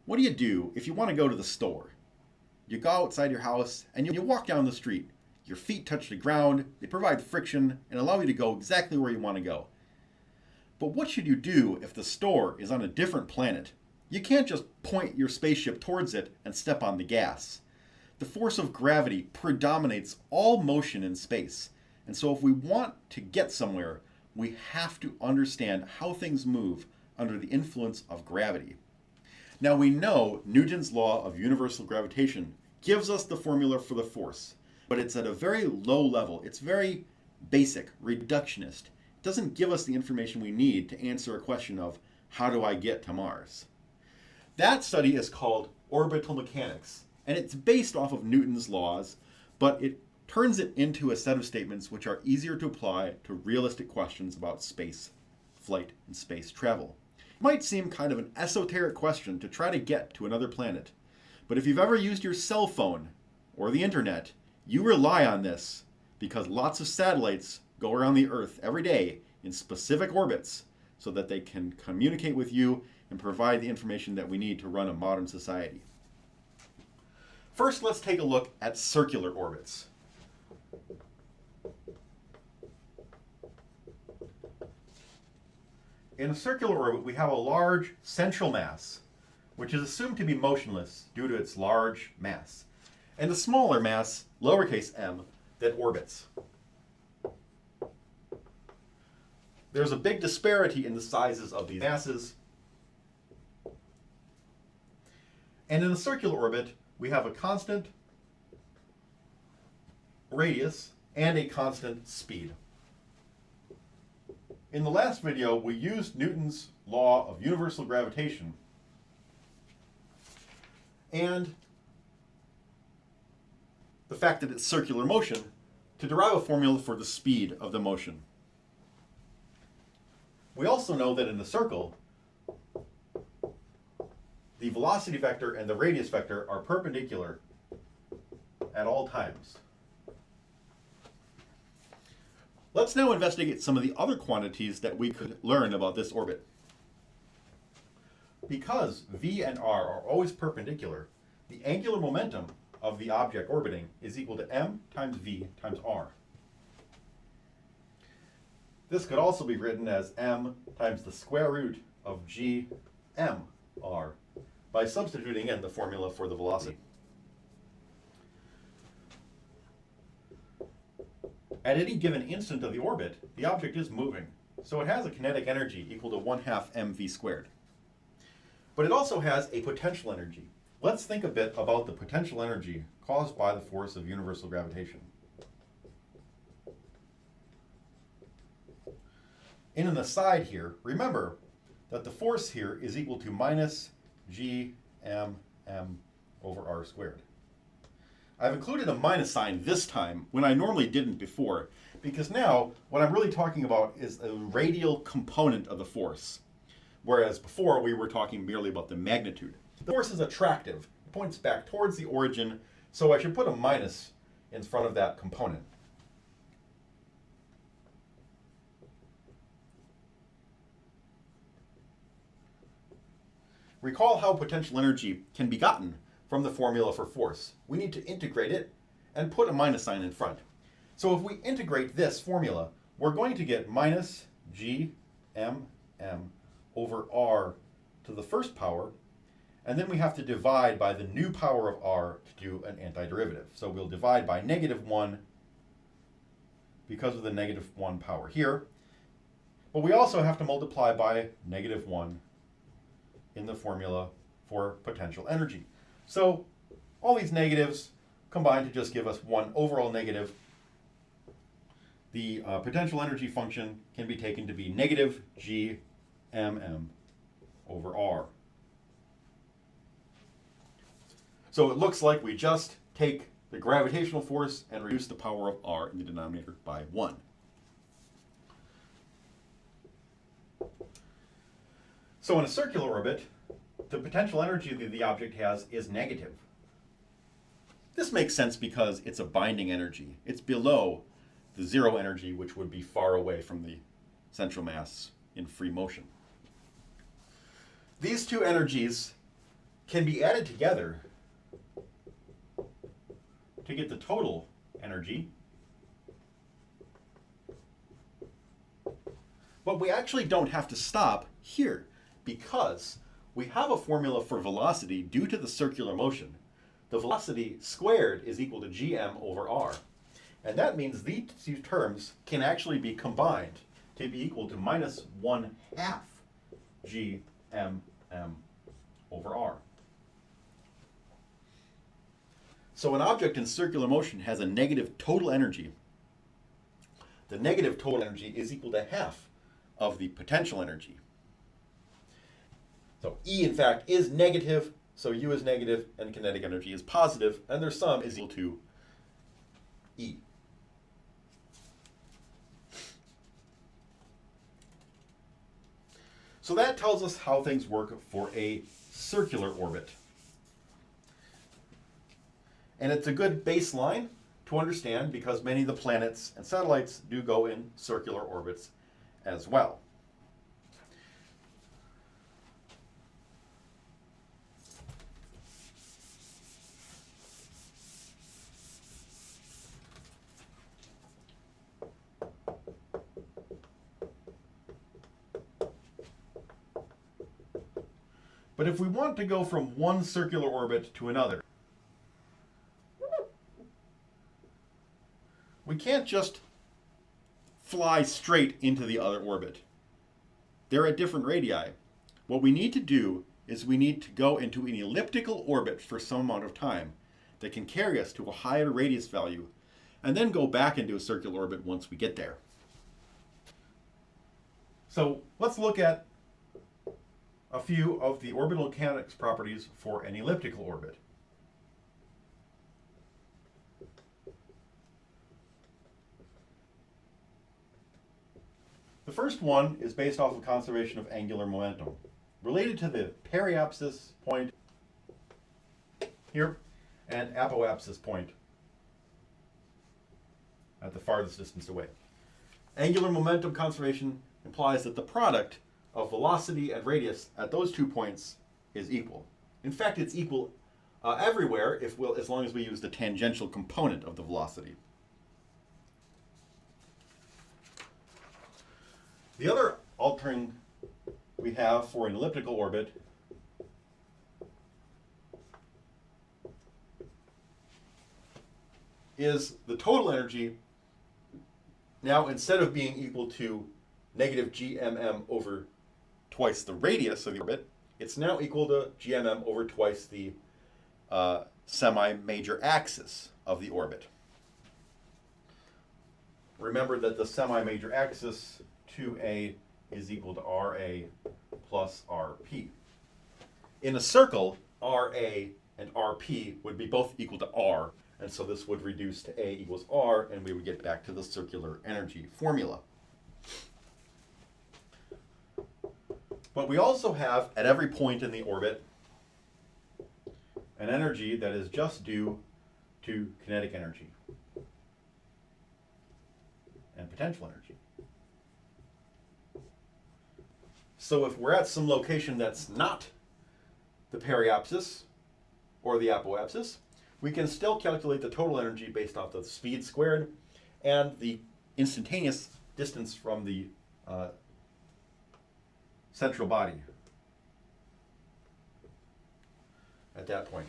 What do if you want to go to the store? You go outside your house and you walk down the street. Your feet touch the ground, they provide friction, and allow you to go exactly where you want to go. But what should you do if the store is on a different planet? You can't just point your spaceship towards it and step on the gas. The force of gravity predominates all motion in space, and so if we want to get somewhere, we have to understand how things move under the influence of gravity. Now we know Newton's law of universal gravitation gives us the formula for the force, but it's at a very low level. It's very basic, reductionist. It doesn't give us the information we need to answer a question of how do I get to Mars? That study is called Orbital Mechanics, and it's based off of Newton's laws, but it turns it into a set of statements which are easier to apply to realistic questions about space flight and space travel. It might seem kind of an esoteric question to try to get to another planet, but if you've ever used your cell phone or the internet, you rely on this because lots of satellites go around the Earth every day in specific orbits so that they can communicate with you and provide the information that we need to run a modern society. First, let's take a look at circular orbits. In a circular orbit, we have a large central mass, which is assumed to be motionless due to its large mass, and a smaller mass, lowercase m, that orbits. There's a big disparity in the sizes of these masses. And in a circular orbit, we have a constant radius and a constant speed. In the last video, we used Newton's law of universal gravitation and the fact that it's circular motion to derive a formula for the speed of the motion. We also know that in the circle, the velocity vector and the radius vector are perpendicular at all times. Let's now investigate some of the other quantities that we could learn about this orbit. Because v and r are always perpendicular, the angular momentum of the object orbiting is equal to m times v times r. This could also be written as m times the square root of g m r by substituting in the formula for the velocity. At any given instant of the orbit, the object is moving, so it has a kinetic energy equal to 1/2 mv squared. But it also has a potential energy. Let's think a bit about the potential energy caused by the force of universal gravitation. In an aside here, remember that the force here is equal to minus g m m over r squared. I've included a minus sign this time when I normally didn't before, because now what I'm really talking about is a radial component of the force, whereas before we were talking merely about the magnitude. The force is attractive. It points back towards the origin, so I should put a minus in front of that component. Recall how potential energy can be gotten from the formula for force. We need to integrate it and put a minus sign in front. So if we integrate this formula, we're going to get minus g m m over r to the first power, and then we have to divide by the new power of r to do an antiderivative. So we'll divide by -1 because of the -1 power here, but we also have to multiply by -1 in the formula for potential energy. So all these negatives combine to just give us one overall negative. The potential energy function can be taken to be negative g mm over r. So it looks like we just take the gravitational force and reduce the power of r in the denominator by 1. So in a circular orbit, the potential energy that the object has is negative. This makes sense because it's a binding energy. It's below the zero energy, which would be far away from the central mass in free motion. These two energies can be added together to get the total energy. But we actually don't have to stop here because we have a formula for velocity due to the circular motion. The velocity squared is equal to gm over r. And that means these two terms can actually be combined to be equal to minus 1/2 gmm over r. So an object in circular motion has a negative total energy. The negative total energy is equal to half of the potential energy. So E, in fact, is negative, so U is negative, and kinetic energy is positive, and their sum is equal to E. So that tells us how things work for a circular orbit. And it's a good baseline to understand because many of the planets and satellites do go in circular orbits as well. But if we want to go from one circular orbit to another, we can't just fly straight into the other orbit. They're at different radii. What we need to do is we need to go into an elliptical orbit for some amount of time that can carry us to a higher radius value, and then go back into a circular orbit once we get there. So let's look at a few of the orbital mechanics properties for an elliptical orbit. The first one is based off of conservation of angular momentum, related to the periapsis point here and apoapsis point at the farthest distance away. Angular momentum conservation implies that the product of velocity and radius at those 2 points is equal. In fact, it's equal everywhere as long as we use the tangential component of the velocity. The other altering we have for an elliptical orbit is the total energy. Now, instead of being equal to negative gmm over twice the radius of the orbit, it's now equal to gmm over twice the semi-major axis of the orbit. Remember that the semi-major axis 2a is equal to RA plus RP. In a circle, RA and RP would be both equal to R, and so this would reduce to A equals R, and we would get back to the circular energy formula. But we also have, at every point in the orbit, an energy that is just due to kinetic energy and potential energy. So if we're at some location that's not the periapsis or the apoapsis, we can still calculate the total energy based off the speed squared and the instantaneous distance from the central body at that point.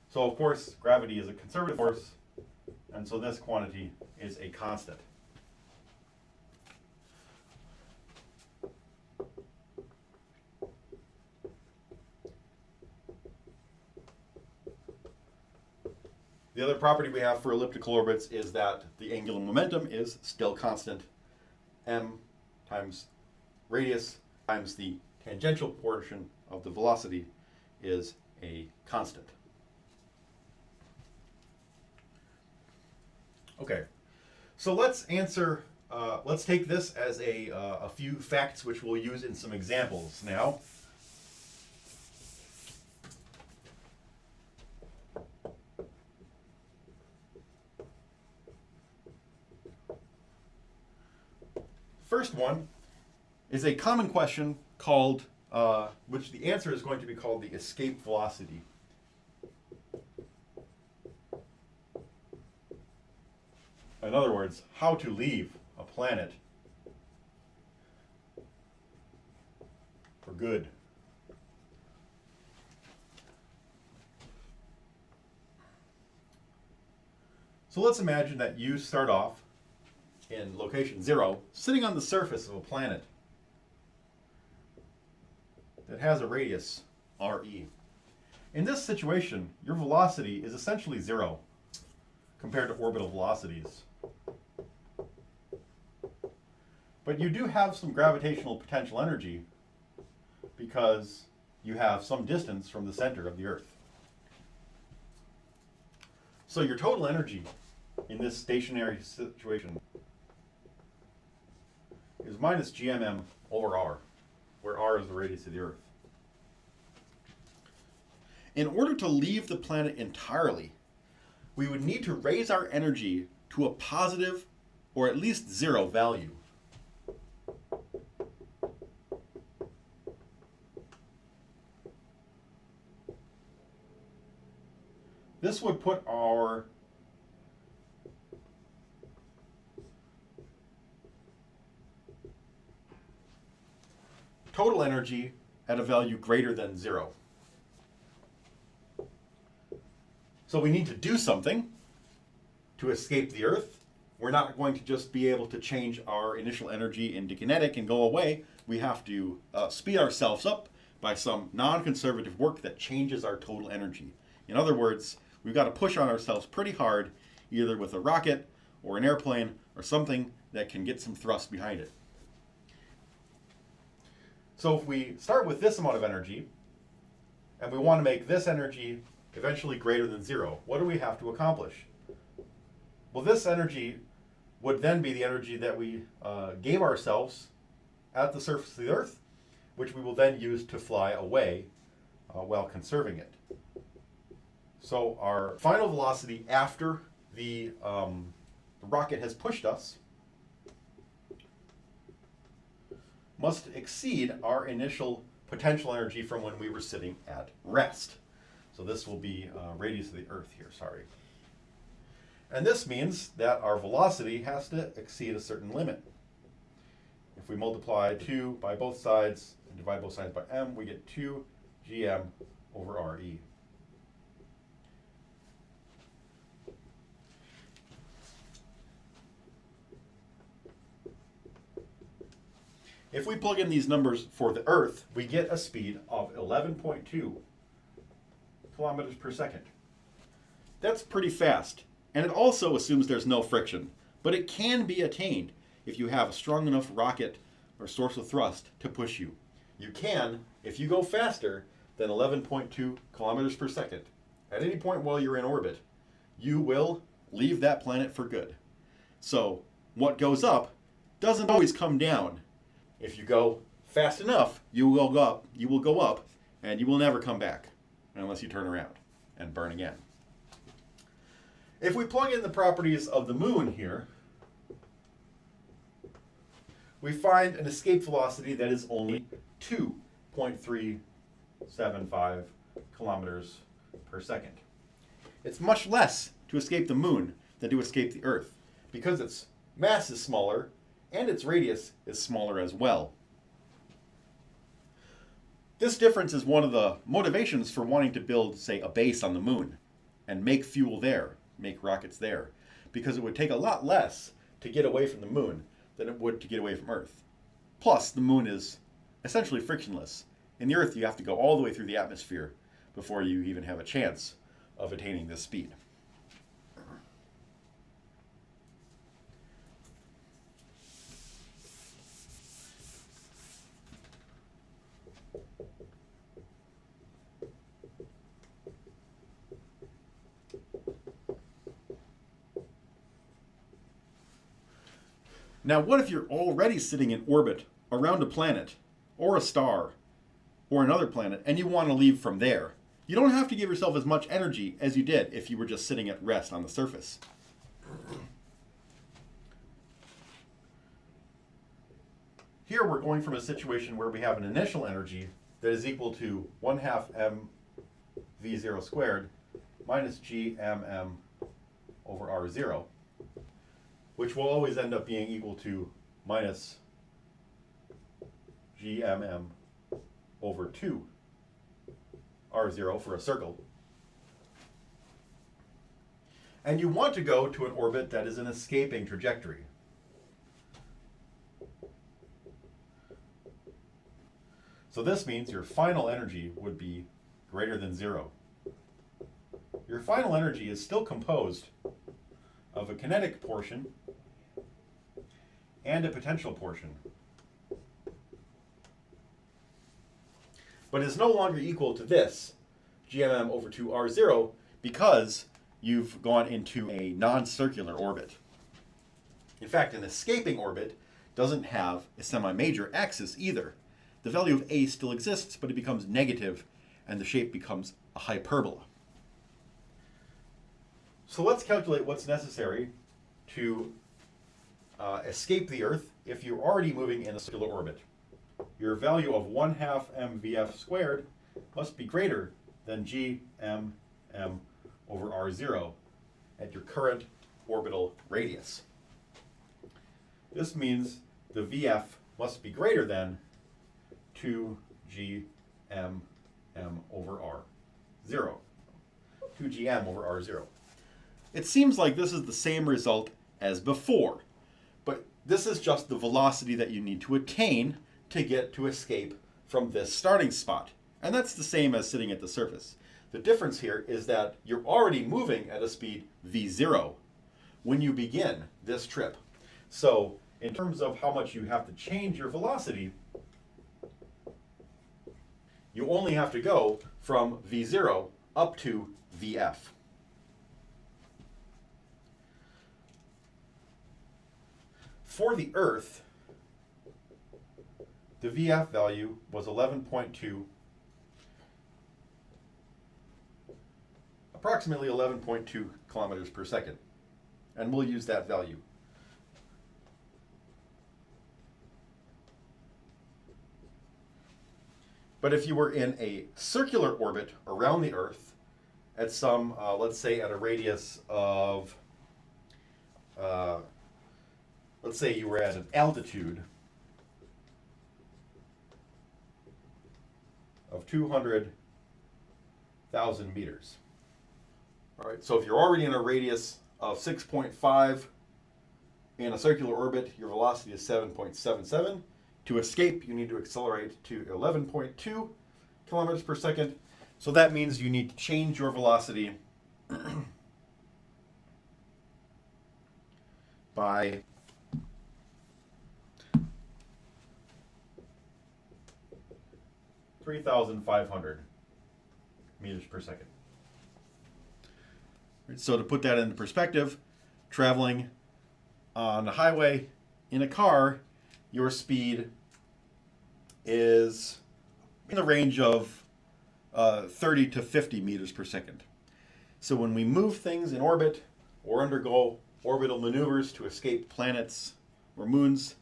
So of course, gravity is a conservative force, and so this quantity is a constant. The other property we have for elliptical orbits is that the angular momentum is still constant. M times radius times the tangential portion of the velocity is a constant. Okay, so let's take this as a few facts which we'll use in some examples now. First one is a common question called which the answer is going to be called the escape velocity. In other words, how to leave a planet for good. So let's imagine that you start off in location 0, sitting on the surface of a planet that has a radius RE. In this situation, your velocity is essentially 0 compared to orbital velocities. But you do have some gravitational potential energy because you have some distance from the center of the Earth. So your total energy in this stationary situation is minus gmm over r, where r is the radius of the Earth. In order to leave the planet entirely, we would need to raise our energy to a positive or at least 0 value. This would put our total energy at a value greater than 0. So we need to do something to escape the Earth. We're not going to just be able to change our initial energy into kinetic and go away. We have to speed ourselves up by some non-conservative work that changes our total energy. In other words, we've got to push on ourselves pretty hard, either with a rocket or an airplane or something that can get some thrust behind it. So if we start with this amount of energy, and we want to make this energy eventually greater than 0, what do we have to accomplish? Well, this energy would then be the energy that we gave ourselves at the surface of the Earth, which we will then use to fly away while conserving it. So our final velocity after the rocket has pushed us must exceed our initial potential energy from when we were sitting at rest. So this will be radius of the Earth here, sorry. And this means that our velocity has to exceed a certain limit. If we multiply 2 by both sides and divide both sides by m, we get 2 gm over re. If we plug in these numbers for the Earth, we get a speed of 11.2 kilometers per second. That's pretty fast, and it also assumes there's no friction, but it can be attained if you have a strong enough rocket or source of thrust to push you. You can, if you go faster than 11.2 kilometers per second, at any point while you're in orbit, you will leave that planet for good. So what goes up doesn't always come down. If you go fast enough, you will go up, and you will never come back unless you turn around and burn again. If we plug in the properties of the moon here, we find an escape velocity that is only 2.375 kilometers per second. It's much less to escape the moon than to escape the Earth, because its mass is smaller and its radius is smaller as well. This difference is one of the motivations for wanting to build, say, a base on the moon and make fuel there, make rockets there, because it would take a lot less to get away from the moon than it would to get away from Earth. Plus, the moon is essentially frictionless. In the Earth, you have to go all the way through the atmosphere before you even have a chance of attaining this speed. Now, what if you're already sitting in orbit around a planet, or a star, or another planet, and you want to leave from there? You don't have to give yourself as much energy as you did if you were just sitting at rest on the surface. Here we're going from a situation where we have an initial energy that is equal to 1/2 mv0 squared minus gmm over r0, which will always end up being equal to minus gmm over 2 r0 for a circle. And you want to go to an orbit that is an escaping trajectory. So this means your final energy would be greater than 0. Your final energy is still composed of a kinetic portion and a potential portion, but is no longer equal to this, gmm over 2r0, because you've gone into a non-circular orbit. In fact, an escaping orbit doesn't have a semi-major axis either. The value of a still exists, but it becomes negative, and the shape becomes a hyperbola. So let's calculate what's necessary to escape the Earth if you're already moving in a circular orbit. Your value of 1/2 mvf squared must be greater than gmm over r0 at your current orbital radius. This means the vf must be greater than 2gmm over r0. 2gm over r0. It seems like this is the same result as before, but this is just the velocity that you need to attain to get to escape from this starting spot. And that's the same as sitting at the surface. The difference here is that you're already moving at a speed v0 when you begin this trip. So in terms of how much you have to change your velocity, you only have to go from v0 up to vf. For the Earth, the vf value was 11.2, approximately 11.2 kilometers per second, and we'll use that value. But if you were in a circular orbit around the Earth at some, let's say at a radius of, let's say you were at an altitude of 200,000 meters. All right, so if you're already in a radius of 6.5 in a circular orbit, your velocity is 7.77. To escape, you need to accelerate to 11.2 kilometers per second. So that means you need to change your velocity by 3,500 meters per second. So to put that into perspective, traveling on a highway in a car, your speed is in the range of 30 to 50 meters per second. So when we move things in orbit or undergo orbital maneuvers to escape planets or moons,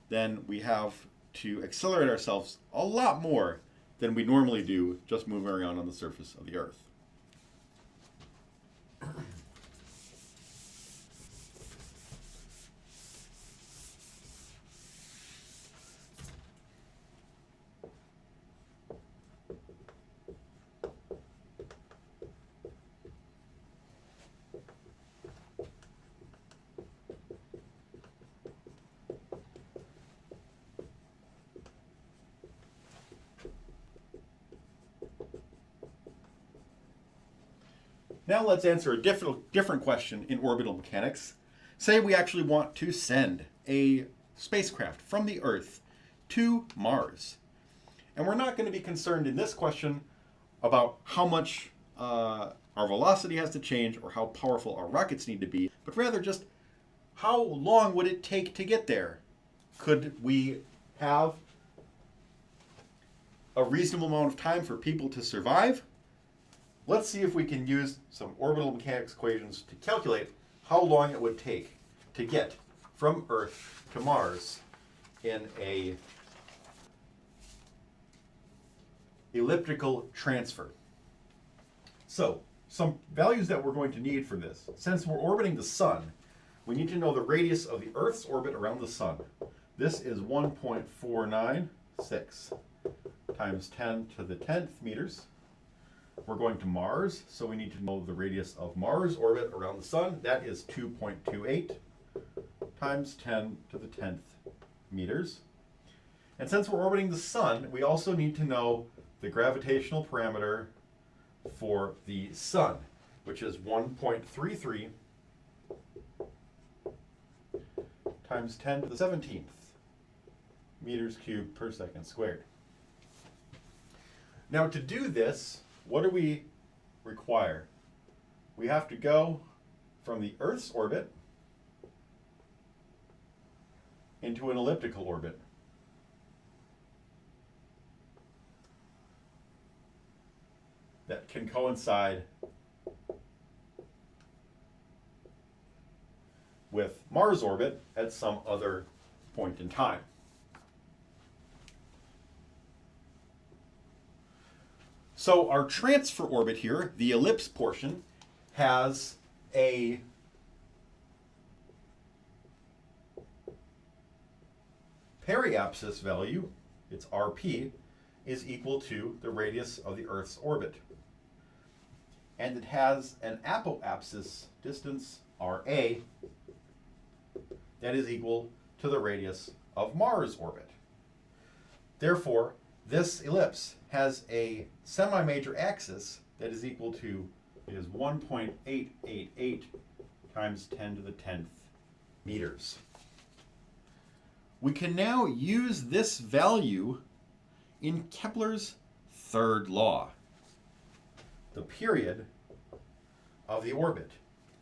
then we have to accelerate ourselves a lot more than we normally do just moving around on the surface of the Earth. Now let's answer a different question in orbital mechanics. Say we actually want to send a spacecraft from the Earth to Mars. And we're not going to be concerned in this question about how much our velocity has to change or how powerful our rockets need to be, but rather just how long would it take to get there? Could we have a reasonable amount of time for people to survive? Let's see if we can use some orbital mechanics equations to calculate how long it would take to get from Earth to Mars in a elliptical transfer. So, some values that we're going to need for this. Since we're orbiting the sun, we need to know the radius of the Earth's orbit around the sun. This is 1.496 times 10 to the 10th meters. We're going to Mars, so we need to know the radius of Mars' orbit around the sun. That is 2.28 times 10 to the 10th meters. And since we're orbiting the sun, we also need to know the gravitational parameter for the sun, which is 1.33 times 10 to the 17th meters cubed per second squared. Now to do this, what do we require? We have to go from the Earth's orbit into an elliptical orbit. That can coincide with Mars' orbit at some other point in time. So our transfer orbit here, the ellipse portion, has a periapsis value, its RP, is equal to the radius of the Earth's orbit. And it has an apoapsis distance, RA, that is equal to the radius of Mars' orbit. Therefore, this ellipse has a semi-major axis that is equal to 1.888 times 10 to the 10th meters. We can now use this value in Kepler's third law. The period of the orbit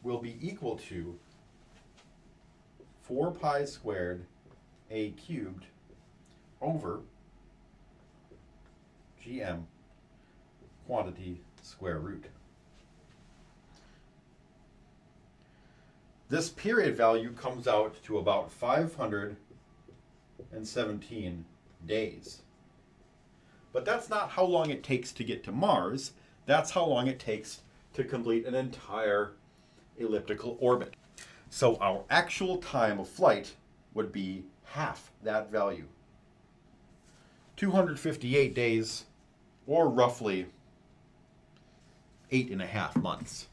will be equal to 4 pi squared a cubed over gm quantity square root. This period value comes out to about 517 days. But that's not how long it takes to get to Mars. That's how long it takes to complete an entire elliptical orbit. So our actual time of flight would be half that value. 258 days, or roughly 8.5 months.